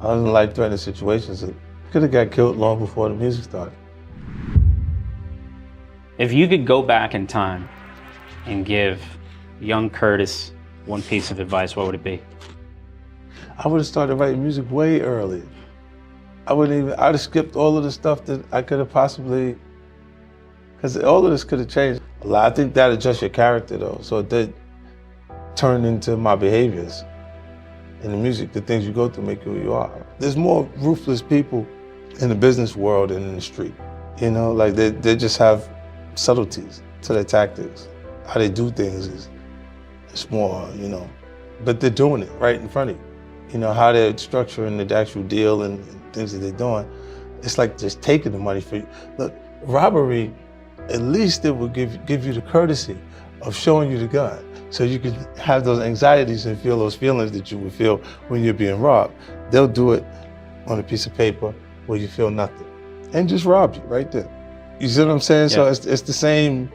I was in life-threatening situations that could have got killed long before the music started. If you could go back in time and give young Curtis one piece of advice, what would it be? I would have started writing music way earlier. I'd have skipped all of the stuff that I could have possibly, because all of this could have changed a lot. I think that adjusts your character though, so it did turn into my behaviors. In the music, the things you go through make you who you are. There's more ruthless people in the business world than in the street. You know, like they just have subtleties to their tactics. How they do things is more, you know, but they're doing it right in front of you. You know, how they're structuring the actual deal and things that they're doing. It's like just taking the money for you. Look, robbery, at least it will give you the courtesy of showing you the gun, so you can have those anxieties and feel those feelings that you would feel when you're being robbed. They'll do it on a piece of paper where you feel nothing and just rob you right there. You see what I'm saying? Yeah. So it's the same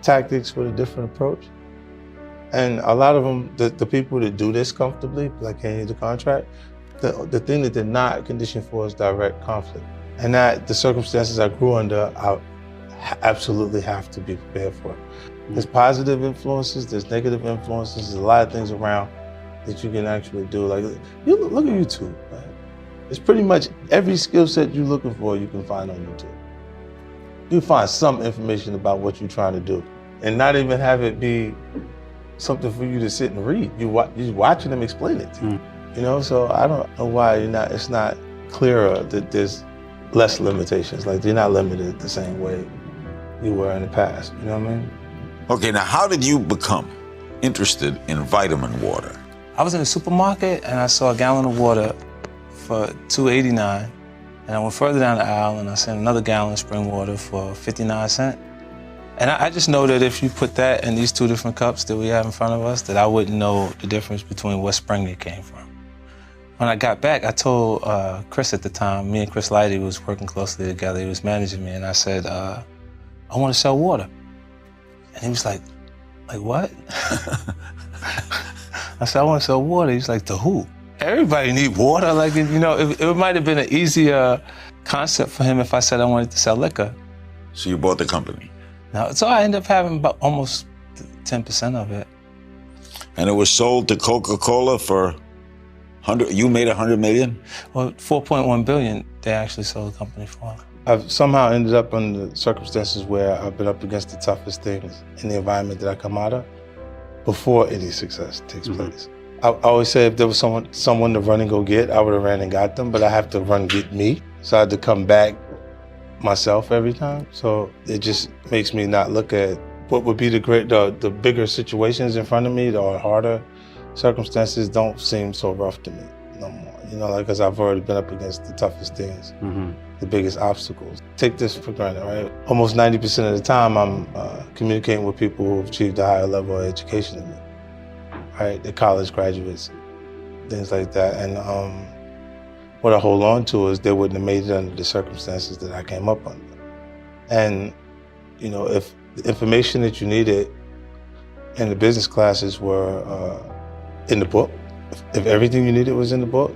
tactics with a different approach. And a lot of them, the people that do this comfortably, like handing you the contract, the thing that they're not conditioned for is direct conflict. And that the circumstances I grew under, I absolutely have to be prepared for it. There's positive influences, there's negative influences, there's a lot of things around that you can actually do. Like, you look at YouTube, man. It's pretty much every skill set you're looking for you can find on YouTube. You find some information about what you're trying to do and not even have it be something for you to sit and read. You're watching them explain it to you. You know, so I don't know why it's not clearer that there's less limitations. Like, you're not limited the same way you were in the past, you know what I mean? Okay, now how did you become interested in vitamin water? I was in the supermarket and I saw a gallon of water for $2.89. And I went further down the aisle and I seen another gallon of spring water for 59 cents. And I just know that if you put that in these two different cups that we have in front of us, that I wouldn't know the difference between what spring it came from. When I got back, I told Chris at the time, me and Chris Lighty was working closely together, he was managing me, and I said, I want to sell water. And he was like what? I said, I want to sell water. He's like, to who? Everybody need water. Like, you know, it might have been an easier concept for him if I said I wanted to sell liquor. So you bought the company? No, so I ended up having about almost 10% of it. And it was sold to Coca-Cola for you made $100 million? Well, 4.1 billion they actually sold the company for. I've somehow ended up under circumstances where I've been up against the toughest things in the environment that I come out of before any success takes place. I always say if there was someone to run and go get, I would have ran and got them, but I have to run get me. So I had to come back myself every time. So it just makes me not look at what would be the bigger situations in front of me, or harder circumstances don't seem so rough to me no more. You know, like, because I've already been up against the toughest things, the biggest obstacles. Take this for granted, right? Almost 90% of the time I'm communicating with people who've achieved a higher level of education than me, right? They're college graduates, things like that. And what I hold on to is they wouldn't have made it under the circumstances that I came up under. And, you know, if the information that you needed in the business classes were in the book, if everything you needed was in the book,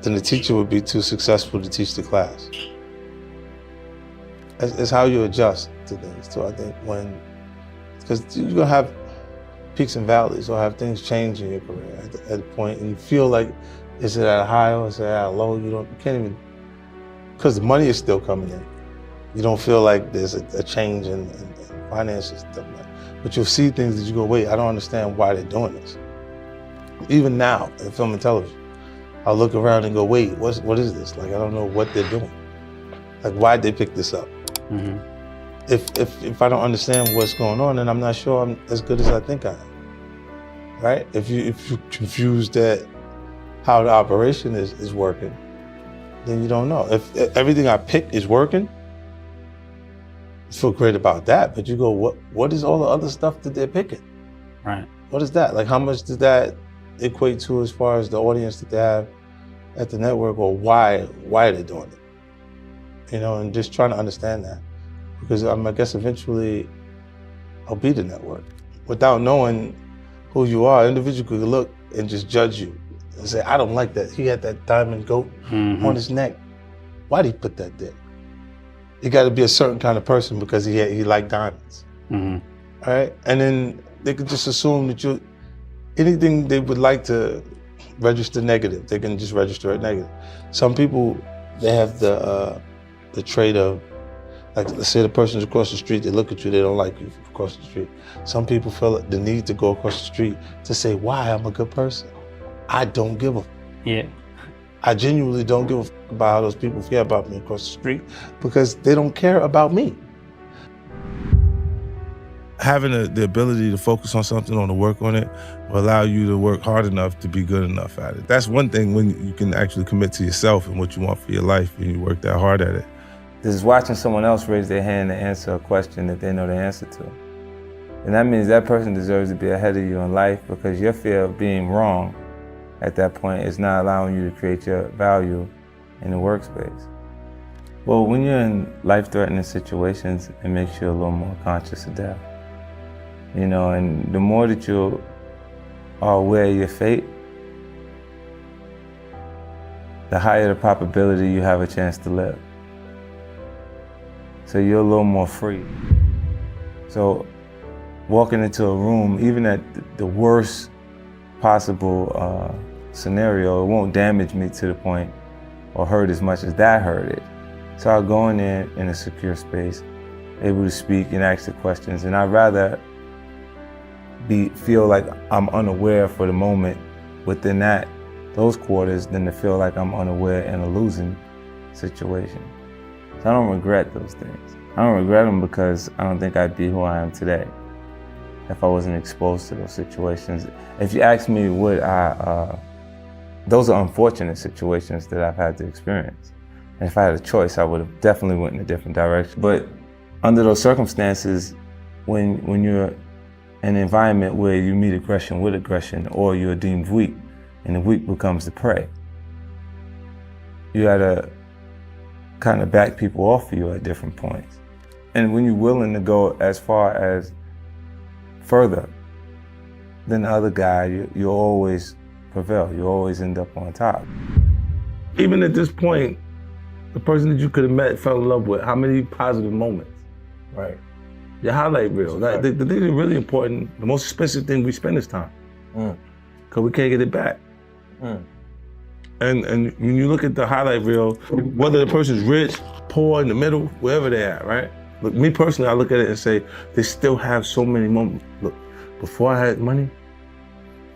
then the teacher would be too successful to teach the class. It's how you adjust to things too, I think, because you're gonna have peaks and valleys, or have things change in your career at a point, and you feel like, is it at a high or is it at a low? You can't even, because the money is still coming in. You don't feel like there's a change in finances, but you'll see things that you go, wait, I don't understand why they're doing this. Even now, in film and television, I'll look around and go, wait, what is this? Like, I don't know what they're doing. Like, why'd they pick this up? If I don't understand what's going on, then I'm not sure I'm as good as I think I am, right? If you're confused at how the operation is working, then you don't know. If everything I pick is working, I feel great about that, but you go, what is all the other stuff that they're picking? Right. What is that? Like, how much does that equate to as far as the audience that they have at the network, or why are they doing it? You know, and just trying to understand that. Because I guess eventually I'll be the network. Without knowing who you are, an individual could look and just judge you and say, I don't like that. He had that diamond goat on his neck. Why'd he put that there? You got to be a certain kind of person because he liked diamonds. All right? And then they could just assume that anything they would like to register negative, they can just register it negative. Some people, they have the trait of, like, let's say the person's across the street, they look at you, they don't like you across the street. Some people feel the need to go across the street to say, why I'm a good person. I don't give a f. Yeah. I genuinely don't give a f about how those people feel about me across the street because they don't care about me. Having the ability to focus on something, to work on it, will allow you to work hard enough to be good enough at it. That's one thing when you can actually commit to yourself and what you want for your life and you work that hard at it. This is watching someone else raise their hand to answer a question that they know the answer to. And that means that person deserves to be ahead of you in life because your fear of being wrong at that point is not allowing you to create your value in the workspace. Well, when you're in life-threatening situations, it makes you a little more conscious of death. You know, and the more that you are aware of your fate, the higher the probability you have a chance to live. So you're a little more free. So walking into a room, even at the worst possible scenario, it won't damage me to the point or hurt as much as that hurted. So I'll go in there in a secure space, able to speak and ask the questions, and I'd rather feel like I'm unaware for the moment within those quarters than to feel like I'm unaware in a losing situation. So I don't regret those things. I don't regret them because I don't think I'd be who I am today if I wasn't exposed to those situations. If you ask me, those are unfortunate situations that I've had to experience. And if I had a choice, I would have definitely went in a different direction. But under those circumstances, when you're in an environment where you meet aggression with aggression, or you're deemed weak, and the weak becomes the prey, you gotta kind of back people off of you at different points. And when you're willing to go as far as further than the other guy, you always prevail. You always end up on top. Even at this point, the person that you could have met, fell in love with, how many positive moments? Right. Your highlight reel. Right. The thing that's really important, the most expensive thing we spend is time. Because we can't get it back. And when you look at the highlight reel, whether the person's rich, poor, in the middle, wherever they're at, right? Look, me personally, I look at it and say, they still have so many moments. Look, before I had money,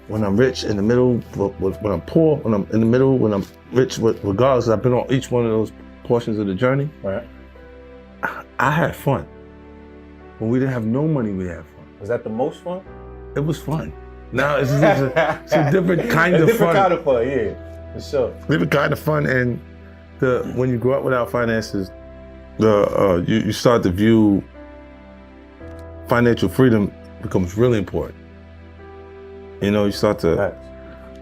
when I'm rich, in the middle, when I'm poor, when I'm in the middle, when I'm rich, regardless, I've been on each one of those portions of the journey. Right. I had fun. When we didn't have no money, we had fun. Was that the most fun? It was fun. Now it's a different kind of fun. Different kind of fun, yeah, for sure. Different kind of fun, and when you grow up without finances, you start to view financial freedom becomes really important. You know, you start to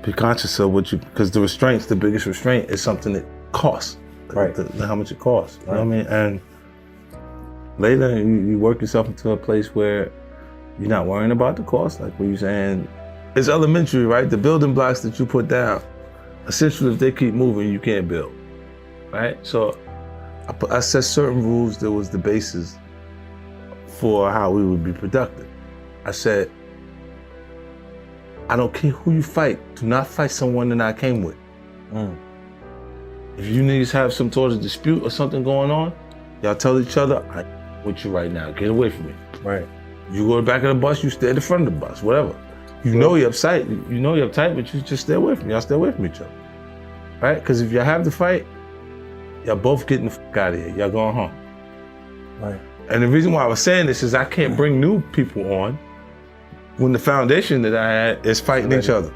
be conscious of because the restraints, the biggest restraint is something that costs, right? How much it costs. You know what I mean? And later, you work yourself into a place where you're not worrying about the cost, like what you're saying. It's elementary, right? The building blocks that you put down, essentially, if they keep moving, you can't build, right? So I set certain rules that was the basis for how we would be productive. I said, I don't care who you fight, do not fight someone that I came with. If you niggas have some sort of dispute or something going on, y'all tell each other, I'm with you right now, get away from me. Right. You go to the back of the bus, you stay at the front of the bus, whatever. You know you're uptight, but you just stay away from me. Y'all stay away from each other, right? Because if y'all have to fight, y'all both getting the fuck out of here. Y'all going home. Right. And the reason why I was saying this is I can't bring new people on when the foundation that I had is fighting each other.